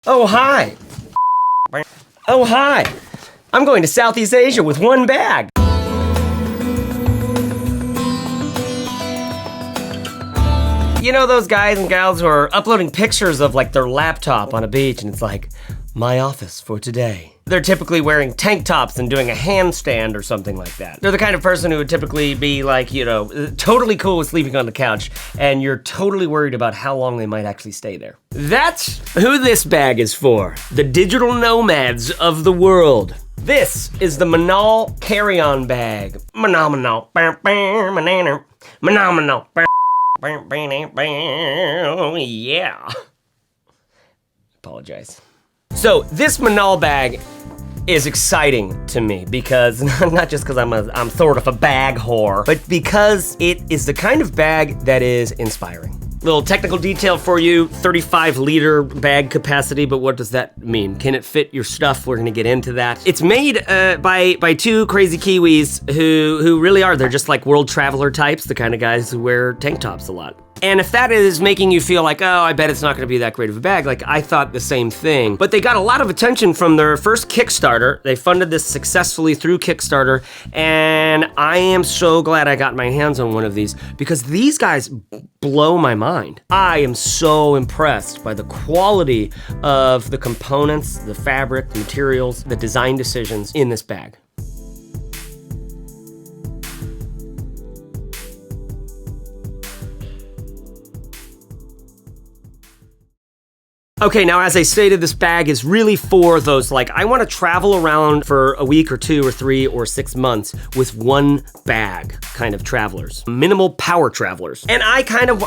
Oh, hi. Oh, hi. I'm going to Southeast Asia with one bag. You know those guys and gals who are uploading pictures of like their laptop on a beach and it's like, my office for today. They're typically wearing tank tops and doing a handstand or something like that. They're the kind of person who would typically be like, you know, totally cool with sleeping on the couch and you're totally worried about how long they might actually stay there. That's who this bag is for. The digital nomads of the world. This is the Minaal carry-on bag. Minaal, yeah. Apologize. So this Minaal bag is exciting to me because, not just because I'm sort of a bag whore, but because it is the kind of bag that is inspiring. Little technical detail for you, 35-liter bag capacity, but what does that mean? Can it fit your stuff? We're gonna get into that. It's made by two crazy Kiwis who really are, they're just like world traveler types, the kind of guys who wear tank tops a lot. And if that is making you feel like, oh, I bet it's not gonna be that great of a bag, like I thought the same thing. But they got a lot of attention from their first Kickstarter. They funded this successfully through Kickstarter, and I am so glad I got my hands on one of these because these guys blow my mind. I am so impressed by the quality of the components, the fabric, the materials, the design decisions in this bag. Okay, now as I stated, this bag is really for those like, I wanna travel around for a week or 2 or 3 or 6 months with one bag kind of travelers. Minimal power travelers. And I kind of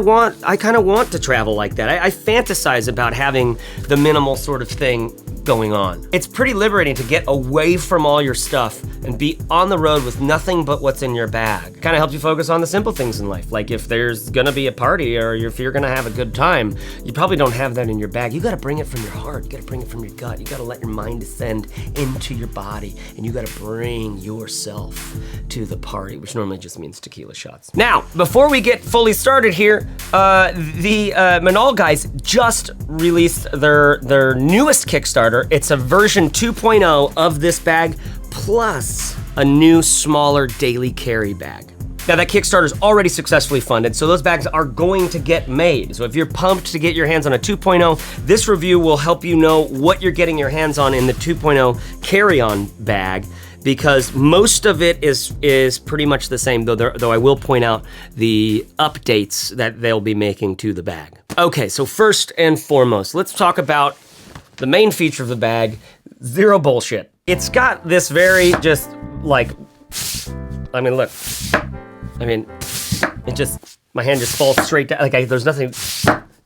want to travel like that. I fantasize about having the minimal sort of thing going on. It's pretty liberating to get away from all your stuff and be on the road with nothing but what's in your bag. Kind of helps you focus on the simple things in life. Like if there's gonna be a party or if you're gonna have a good time, you probably don't have that in your bag. You gotta bring it from your heart. You gotta bring it from your gut. You gotta let your mind descend into your body and you gotta bring yourself to the party, which normally just means tequila shots. Now, before we get fully started here, the Minaal guys just released their newest Kickstarter. It's a version 2.0 of this bag, plus a new, smaller daily carry bag. Now that Kickstarter's already successfully funded, so those bags are going to get made. So if you're pumped to get your hands on a 2.0, this review will help you know what you're getting your hands on in the 2.0 carry-on bag, because most of it is pretty much the same, though I will point out the updates that they'll be making to the bag. Okay, so first and foremost, let's talk about the main feature of the bag, zero bullshit. It's got this very just like, I mean, look. I mean, it just, my hand just falls straight down. Like there's nothing,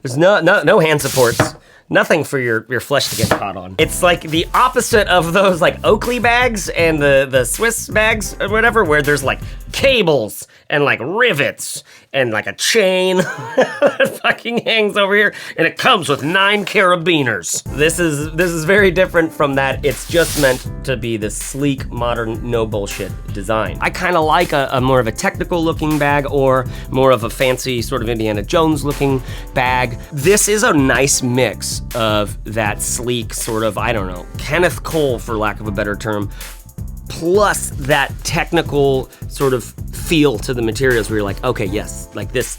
there's no hand supports. Nothing for your flesh to get caught on. It's like the opposite of those like Oakley bags and the Swiss bags or whatever, where there's like cables and like rivets and like a chain that fucking hangs over here, and it comes with 9 carabiners. This is very different from that. It's just meant to be this sleek, modern, no bullshit design. I kind of like a more of a technical looking bag or more of a fancy sort of Indiana Jones looking bag. This is a nice mix of that sleek sort of, I don't know, Kenneth Cole for lack of a better term, plus that technical sort of feel to the materials where you're like, okay, yes, like this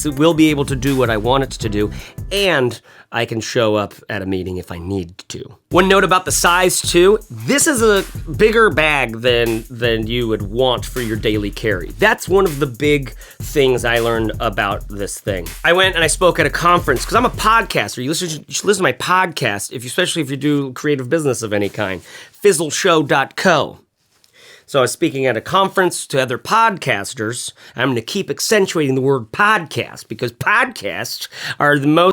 will be able to do what I want it to do, and I can show up at a meeting if I need to. One note about the size too, this is a bigger bag than you would want for your daily carry. That's one of the big things I learned about this thing. I went and I spoke at a conference, because I'm a podcaster. You should listen to my podcast, especially if you do creative business of any kind, fizzleshow.co. So I was speaking at a conference to other podcasters. I'm gonna keep accentuating the word podcast because podcasts are the most.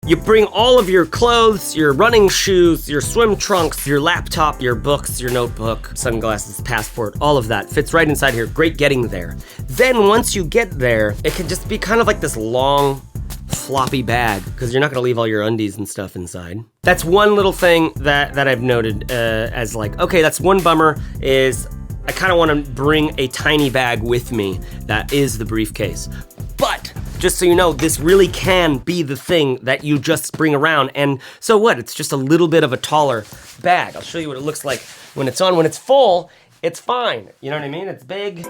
You bring all of your clothes, your running shoes, your swim trunks, your laptop, your books, your notebook, sunglasses, passport, all of that fits right inside here. Great getting there. Then once you get there, it can just be kind of like this long, floppy bag, because you're not gonna leave all your undies and stuff inside. That's one little thing that I've noted as like, okay, that's one bummer, is I kind of want to bring a tiny bag with me that is the briefcase. But just so you know, this really can be the thing that you just bring around. And so what? It's just a little bit of a taller bag. I'll show you what it looks like when it's on. When it's full, it's fine. You know what I mean? It's big.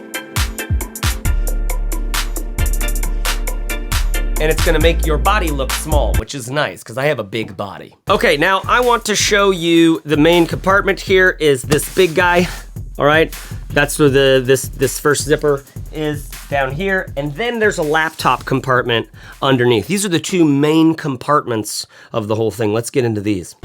And it's gonna make your body look small, which is nice, because I have a big body. Okay, now I want to show you the main compartment. Here is this big guy, all right? That's where this first zipper is down here. And then there's a laptop compartment underneath. These are the two main compartments of the whole thing. Let's get into these.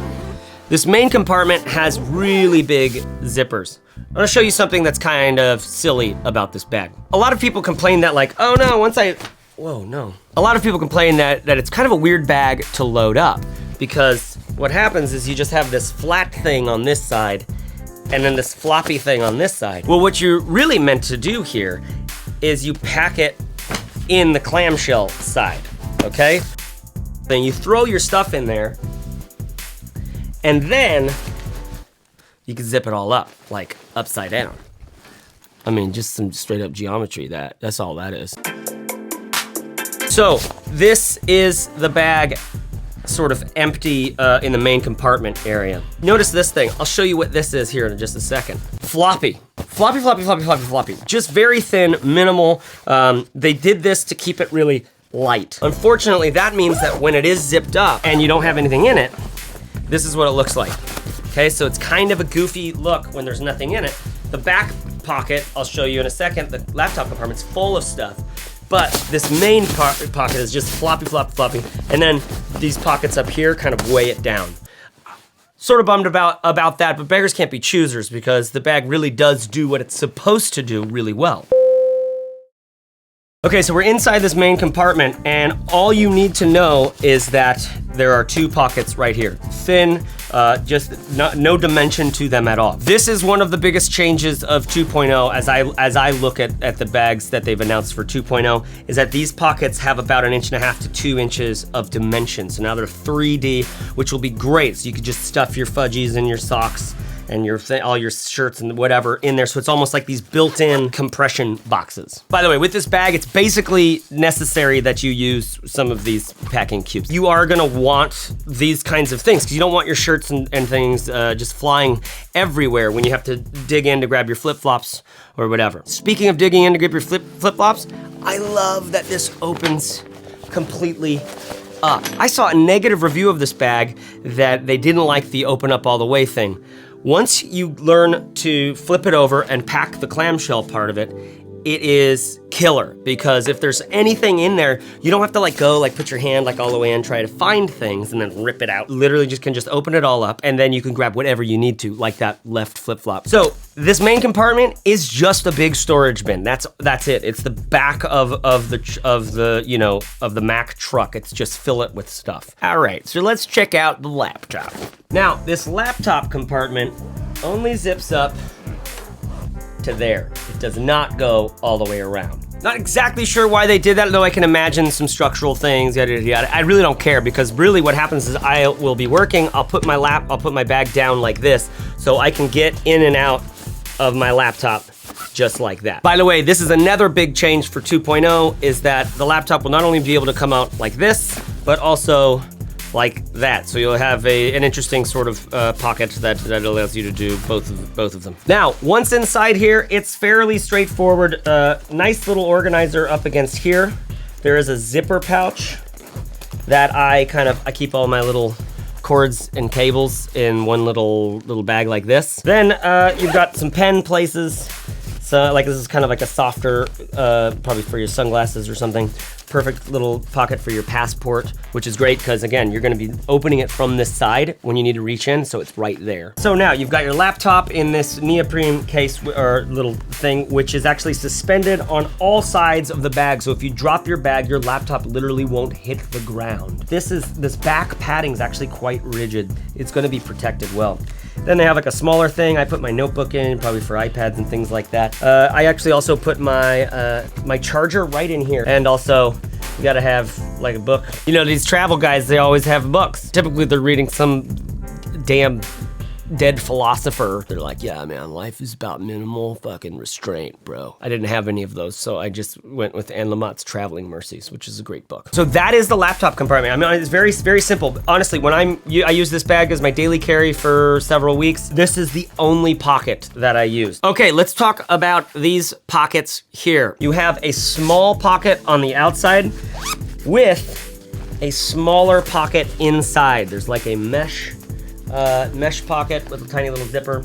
This main compartment has really big zippers. I'm gonna show you something that's kind of silly about this bag. A lot of people complain that like, oh no, whoa, no. A lot of people complain that it's kind of a weird bag to load up, because what happens is you just have this flat thing on this side and then this floppy thing on this side. Well, what you're really meant to do here is you pack it in the clamshell side, okay? Then you throw your stuff in there, and then you can zip it all up, like upside down. I mean, just some straight up geometry, that's all that is. So this is the bag sort of empty in the main compartment area. Notice this thing. I'll show you what this is here in just a second. Floppy. Floppy, floppy, floppy, floppy, floppy. Just very thin, minimal. They did this to keep it really light. Unfortunately, that means that when it is zipped up and you don't have anything in it, this is what it looks like. Okay, so it's kind of a goofy look when there's nothing in it. The back pocket, I'll show you in a second, the laptop compartment's full of stuff. But this main pocket is just floppy, floppy, floppy. And then these pockets up here kind of weigh it down. Sort of bummed about that, but beggars can't be choosers, because the bag really does do what it's supposed to do really well. Okay, so we're inside this main compartment, and all you need to know is that there are two pockets right here. Thin, just no dimension to them at all. This is one of the biggest changes of 2.0 as I look at the bags that they've announced for 2.0, is that these pockets have about 1.5 to 2 inches of dimension. So now they're 3D, which will be great. So you could just stuff your fudgies and your socks and all your shirts and whatever in there. So it's almost like these built-in compression boxes. By the way, with this bag, it's basically necessary that you use some of these packing cubes. You are gonna want these kinds of things, because you don't want your shirts and things just flying everywhere when you have to dig in to grab your flip-flops or whatever. Speaking of digging in to grab your flip-flops, I love that this opens completely up. I saw a negative review of this bag that they didn't like the open up all the way thing. Once you learn to flip it over and pack the clamshell part of it, it is killer, because if there's anything in there, you don't have to go put your hand all the way in, try to find things and then rip it out. Literally can just open it all up, and then you can grab whatever you need to, like that left flip-flop. So this main compartment is just a big storage bin. That's it. It's the back of the Mac truck. It's just fill it with stuff. All right, so let's check out the laptop. Now, this laptop compartment only zips up to there. It does not go all the way around. Not exactly sure why they did that, though I can imagine some structural things, yada, yada, yada. I really don't care, because really what happens is I will be working, I'll put my bag down like this, so I can get in and out of my laptop just like that. By the way, this is another big change for 2.0, is that the laptop will not only be able to come out like this, but also like that. So you'll have an interesting sort of pocket that allows you to do both of them. Now, once inside here, it's fairly straightforward. Nice little organizer up against here. There is a zipper pouch that I keep all my little cords and cables in one little bag like this. Then you've got some pen places. So this is kind of like a softer, probably for your sunglasses or something. Perfect little pocket for your passport, which is great because again, you're gonna be opening it from this side when you need to reach in, so it's right there. So now you've got your laptop in this neoprene case or little thing, which is actually suspended on all sides of the bag. So if you drop your bag, your laptop literally won't hit the ground. This back padding is actually quite rigid. It's gonna be protected well. Then they have like a smaller thing. I put my notebook in, probably for iPads and things like that. I actually also put my my charger right in here. And also, you gotta have like a book. You know, these travel guys, they always have books. Typically they're reading some damn dead philosopher. They're like, yeah, man, life is about minimal fucking restraint, bro. I didn't have any of those, so I just went with Anne Lamott's Traveling Mercies, which is a great book. So that is the laptop compartment. I mean, it's very, very simple. Honestly, when I use this bag as my daily carry for several weeks, this is the only pocket that I use. Okay, let's talk about these pockets here. You have a small pocket on the outside with a smaller pocket inside. There's like a mesh pocket with a tiny little zipper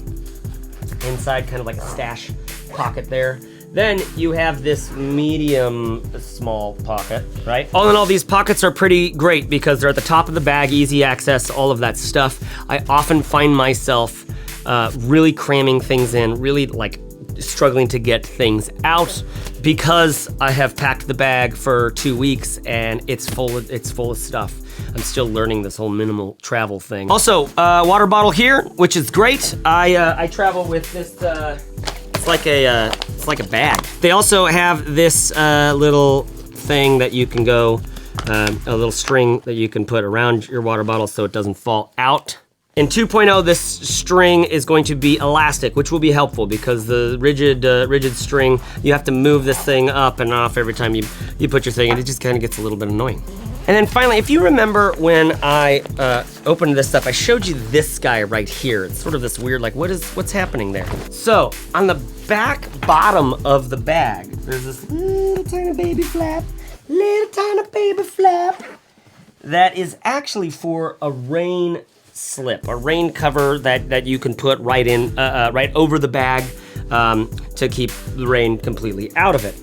inside, kind of like a stash pocket there. Then you have this medium small pocket, right? All in all, these pockets are pretty great because they're at the top of the bag, easy access, all of that stuff. I often find myself really cramming things in, really like struggling to get things out because I have packed the bag for 2 weeks and it's full of stuff. I'm still learning this whole minimal travel thing. Also, water bottle here, which is great. I travel with this, it's like a bag. They also have this little thing that you can go, a little string that you can put around your water bottle so it doesn't fall out. In 2.0, this string is going to be elastic, which will be helpful because the rigid string, you have to move this thing up and off every time you put your thing, and it just kind of gets a little bit annoying. And then finally, if you remember when I opened this up, I showed you this guy right here. It's sort of this weird, like, what's happening there? So on the back bottom of the bag, there's this little tiny baby flap, that is actually for a rain slip, a rain cover that you can put right in, right over the bag to keep the rain completely out of it.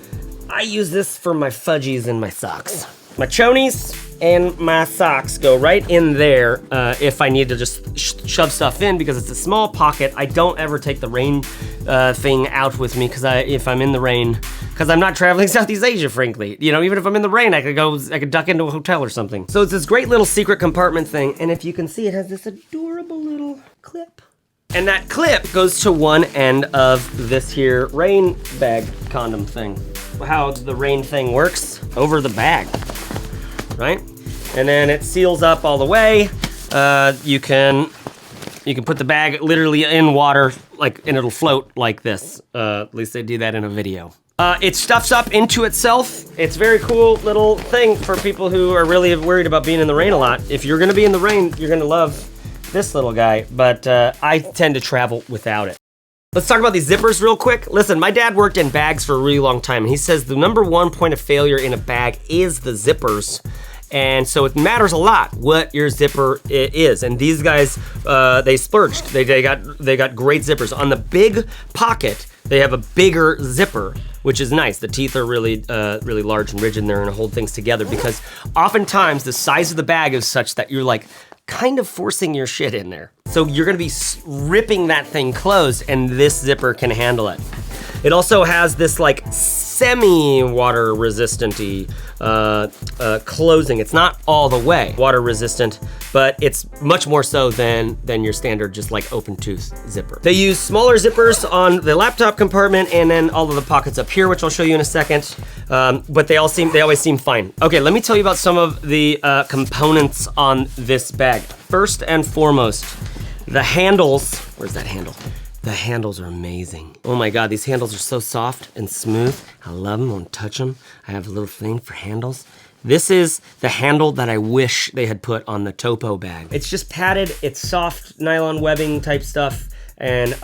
I use this for my fudgies and my socks. My chonies and my socks go right in there if I need to just shove stuff in because it's a small pocket. I don't ever take the rain thing out with me because if I'm in the rain, because I'm not traveling Southeast Asia, frankly. You know, even if I'm in the rain, I could duck into a hotel or something. So it's this great little secret compartment thing, and if you can see, it has this adorable little clip. And that clip goes to one end of this here rain bag condom thing. How the rain thing works, over the bag, right? And then it seals up all the way. You can put the bag literally in water, and it'll float like this. At least they do that in a video. It stuffs up into itself. It's a very cool little thing for people who are really worried about being in the rain a lot. If you're gonna be in the rain, you're gonna love this little guy, but I tend to travel without it. Let's talk about these zippers real quick. Listen, my dad worked in bags for a really long time, and he says the #1 point of failure in a bag is the zippers. And so it matters a lot what your zipper is. And these guys, they splurged. They got great zippers. On the big pocket, they have a bigger zipper, which is nice. The teeth are really large and rigid, and they're gonna hold things together because oftentimes the size of the bag is such that you're like kind of forcing your shit in there. So you're gonna be ripping that thing closed, and this zipper can handle it. It also has this like semi-water resistant-y closing. It's not all the way water resistant, but it's much more so than your standard just like open tooth zipper. They use smaller zippers on the laptop compartment and then all of the pockets up here, which I'll show you in a second. But they always seem fine. Okay, let me tell you about some of the components on this bag. First and foremost, the handles. Where's that handle? The handles are amazing. Oh my God, these handles are so soft and smooth. I love them, I want to touch them. I have a little thing for handles. This is the handle that I wish they had put on the Topo bag. It's just padded, it's soft nylon webbing type stuff, and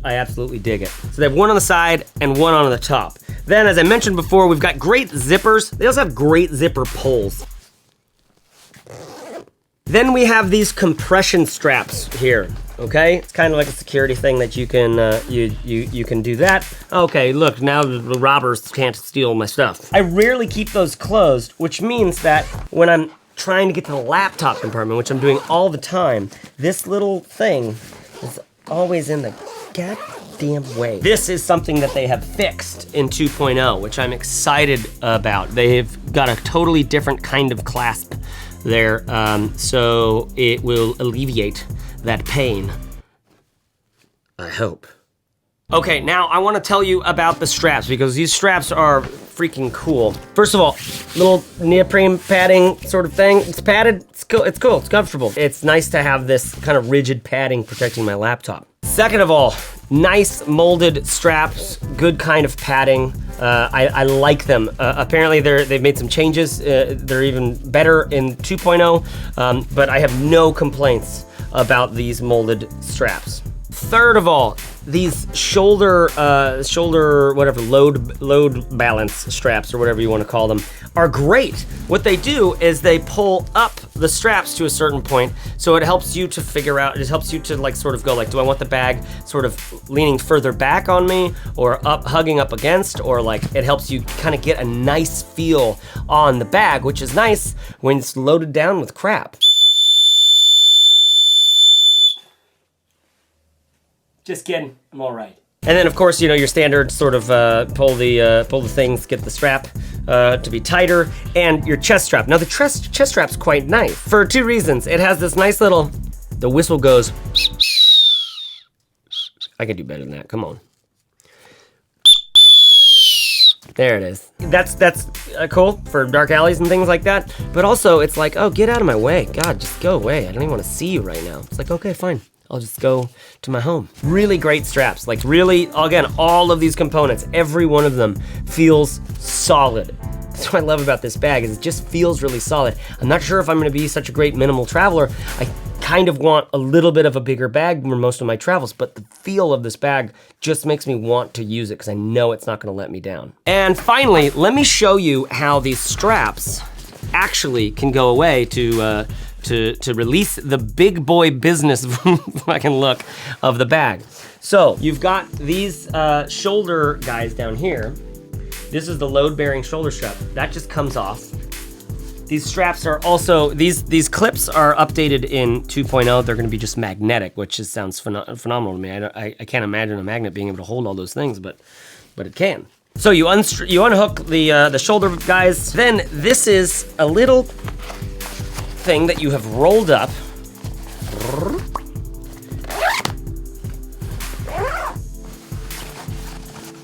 I absolutely dig it. So they have one on the side and one on the top. Then, as I mentioned before, we've got great zippers. They also have great zipper pulls. Then we have these compression straps here, okay? It's kind of like a security thing that you can you can do that. Okay, look, now the robbers can't steal my stuff. I rarely keep those closed, which means that when I'm trying to get to the laptop compartment, which I'm doing all the time, this little thing is always in the goddamn way. This is something that they have fixed in 2.0, which I'm excited about. They've got a totally different kind of clasp there, so it will alleviate that pain. I hope. Okay, now I want to tell you about the straps because these straps are freaking cool. First of all, little neoprene padding sort of thing. It's padded, it's cool, it's comfortable. It's nice to have this kind of rigid padding protecting my laptop. Second of all, nice molded straps, good kind of padding. I like them. Apparently they've made some changes. They're even better in 2.0, but I have no complaints about these molded straps. Third of all, these shoulder whatever, load balance straps or whatever you want to call them are great. What they do is they pull up the straps to a certain point, so it helps you to figure out, it helps you to like sort of go like, do I want the bag sort of leaning further back on me or up, hugging up against, or like it helps you kind of get a nice feel on the bag, which is nice when it's loaded down with crap. Just kidding, I'm all right. And then of course, you know, your standard sort of pull the things, get the strap to be tighter, and your chest strap. Now the chest strap's quite nice for two reasons. It has this nice little, the whistle goes, I can do better than that, come on. There it is. That's cool for dark alleys and things like that. But also it's like, oh, get out of my way. God, just go away. I don't even want to see you right now. It's like, okay, fine. I'll just go to my home. Really great straps. Like really, again, all of these components, every one of them feels solid. That's what I love about this bag, is it just feels really solid. I'm not sure if I'm gonna be such a great minimal traveler. I kind of want a little bit of a bigger bag for most of my travels, but the feel of this bag just makes me want to use it because I know it's not gonna let me down. And finally, let me show you how these straps actually can go away to release the big boy business fucking look of the bag. So you've got these shoulder guys down here. This is the load-bearing shoulder strap. That just comes off. These straps are also, these clips are updated in 2.0. They're gonna be just magnetic, which just sounds phenomenal to me. I can't imagine a magnet being able to hold all those things, but it can. So you unhook the shoulder guys. Then this is a little thing that you have rolled up.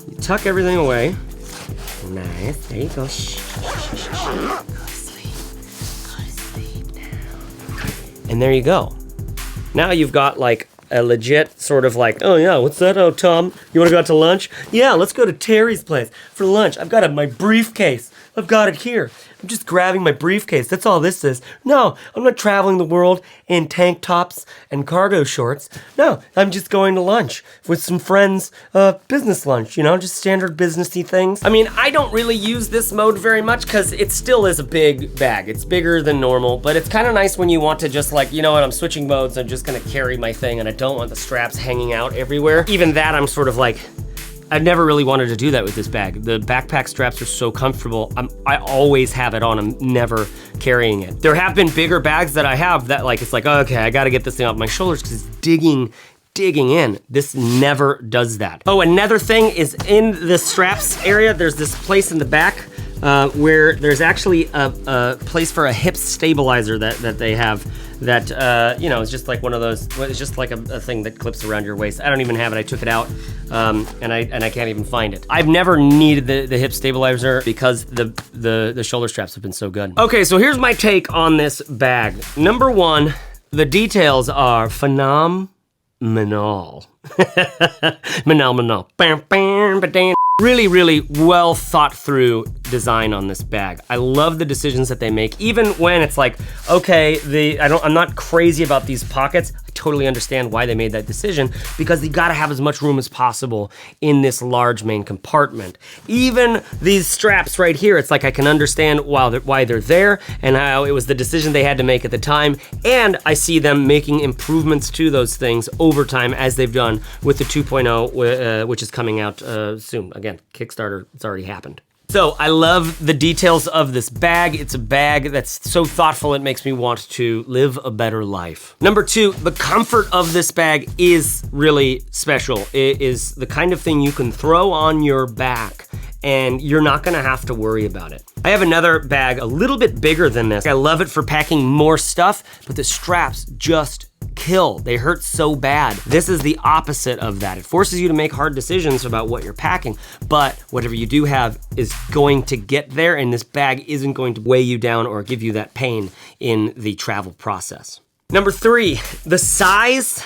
You tuck everything away. Nice, there you go. Shh, shh, shh, shh. Go to sleep now. And there you go. Now you've got like a legit sort of like, oh yeah, what's that? Oh, Tom, you wanna go out to lunch? Yeah, let's go to Terry's place for lunch. I've got my briefcase. I've got it here. I'm just grabbing my briefcase. That's all this is. No, I'm not traveling the world in tank tops and cargo shorts. No, I'm just going to lunch with some friends, business lunch, you know, just standard businessy things. I mean, I don't really use this mode very much because it still is a big bag. It's bigger than normal, but it's kind of nice when you want to just like, you know what, I'm switching modes. I'm just gonna carry my thing and I don't want the straps hanging out everywhere. Even that, I'm sort of like, I've never really wanted to do that with this bag. The backpack straps are so comfortable. I always have it on, I'm never carrying it. There have been bigger bags that I have that like, it's like, oh, okay, I gotta get this thing off my shoulders because it's digging in. This never does that. Oh, another thing is in the straps area, there's this place in the back where there's actually a place for a hip stabilizer that they have that, you know, it's just like one of those, it's just like a thing that clips around your waist. I don't even have it, I took it out, and I can't even find it. I've never needed the hip stabilizer because the shoulder straps have been so good. Okay, so here's my take on this bag. Number one, the details are phenomenal. Minaal. Really, really well thought through design on this bag. I love the decisions that they make, even when it's like, okay, I'm not crazy about these pockets. I totally understand why they made that decision because you gotta have as much room as possible in this large main compartment. Even these straps right here, it's like I can understand why they're there and how it was the decision they had to make at the time. And I see them making improvements to those things over time as they've done with the 2.0, which is coming out soon. Again, Kickstarter, it's already happened. So I love the details of this bag. It's a bag that's so thoughtful, it makes me want to live a better life. Number two, the comfort of this bag is really special. It is the kind of thing you can throw on your back and you're not gonna have to worry about it. I have another bag a little bit bigger than this. I love it for packing more stuff, but the straps just kill. They hurt so bad. This is the opposite of that. It forces you to make hard decisions about what you're packing, but whatever you do have is going to get there, and this bag isn't going to weigh you down or give you that pain in the travel process. Number 3, the size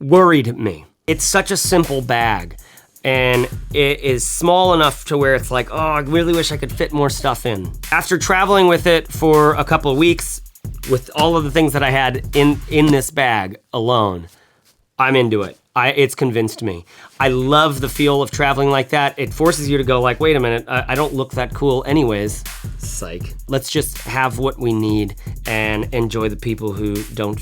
worried me. It's such a simple bag, and it is small enough to where it's like, oh, I really wish I could fit more stuff in. After traveling with it for a couple of weeks, with all of the things that I had in this bag alone, I'm into it. It's convinced me. I love the feel of traveling like that. It forces you to go like, wait a minute, I don't look that cool anyways. Psych. Let's just have what we need and enjoy the people who don't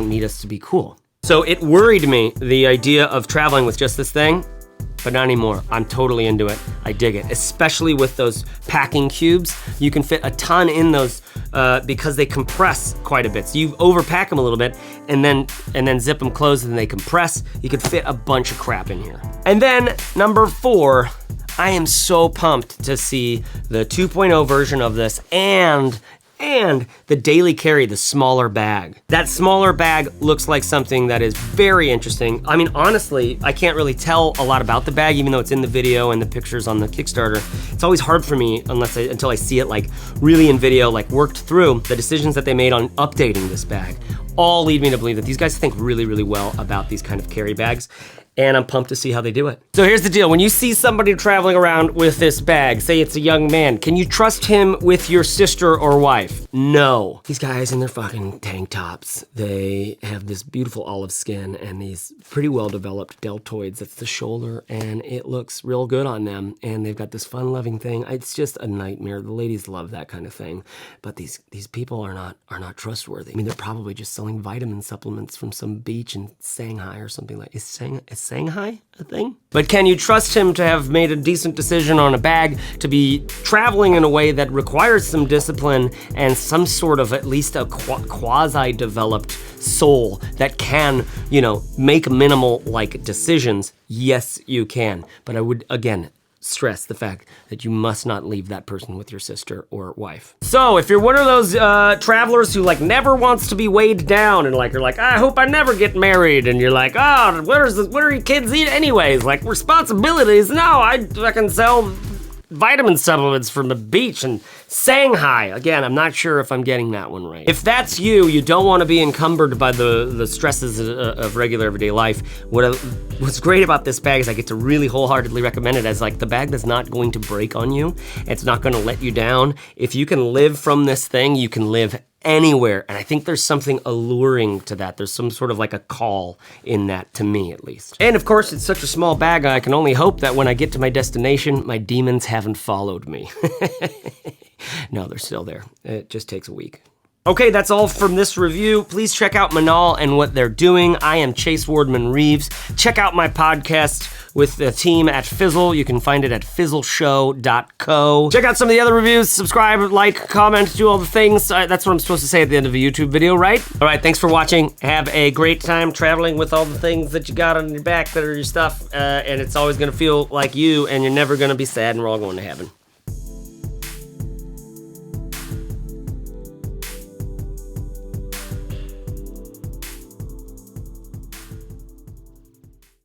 need us to be cool. So it worried me, the idea of traveling with just this thing, but not anymore. I'm totally into it. I dig it, especially with those packing cubes. You can fit a ton in those because they compress quite a bit. So you overpack them a little bit and then zip them closed and they compress. You could fit a bunch of crap in here. And then number 4, I am so pumped to see the 2.0 version of this and the daily carry, the smaller bag. That smaller bag looks like something that is very interesting. I mean, honestly, I can't really tell a lot about the bag, even though it's in the video and the pictures on the Kickstarter. It's always hard for me until I see it like really in video, like worked through. The decisions that they made on updating this bag all lead me to believe that these guys think really, really well about these kind of carry bags. And I'm pumped to see how they do it. So here's the deal. When you see somebody traveling around with this bag, say it's a young man, can you trust him with your sister or wife? No. These guys in their fucking tank tops, they have this beautiful olive skin and these pretty well-developed deltoids. That's the shoulder, and it looks real good on them. And they've got this fun-loving thing. It's just a nightmare. The ladies love that kind of thing. But these people are not trustworthy. I mean, they're probably just selling vitamin supplements from some beach in Shanghai or something like. Is Shanghai a thing? But can you trust him to have made a decent decision on a bag, to be traveling in a way that requires some discipline and some sort of at least a quasi-developed soul that can, make minimal decisions? Yes, you can. But I would, again, stress the fact that you must not leave that person with your sister or wife. So if you're one of those travelers who never wants to be weighed down and you're like, I hope I never get married, and you're like, oh, what are your kids eat anyways? Responsibilities? No, I can sell vitamin supplements from the beach in Shanghai. Again, I'm not sure if I'm getting that one right. If that's you, you don't want to be encumbered by the stresses of regular everyday life. What's great about this bag is I get to really wholeheartedly recommend it as the bag that's not going to break on you. It's not going to let you down. If you can live from this thing, you can live anywhere. And I think there's something alluring to that. There's some sort of a call in that, to me at least. And of course, it's such a small bag, I can only hope that when I get to my destination, my demons haven't followed me. No, they're still there. It just takes a week. Okay, that's all from this review. Please check out Minaal and what they're doing. I am Chase Wardman Reeves. Check out my podcast with the team at Fizzle. You can find it at fizzleshow.co. Check out some of the other reviews. Subscribe, like, comment, do all the things. That's what I'm supposed to say at the end of a YouTube video, right? All right, thanks for watching. Have a great time traveling with all the things that you got on your back that are your stuff. And it's always gonna feel like you, and you're never gonna be sad, and we're all going to heaven.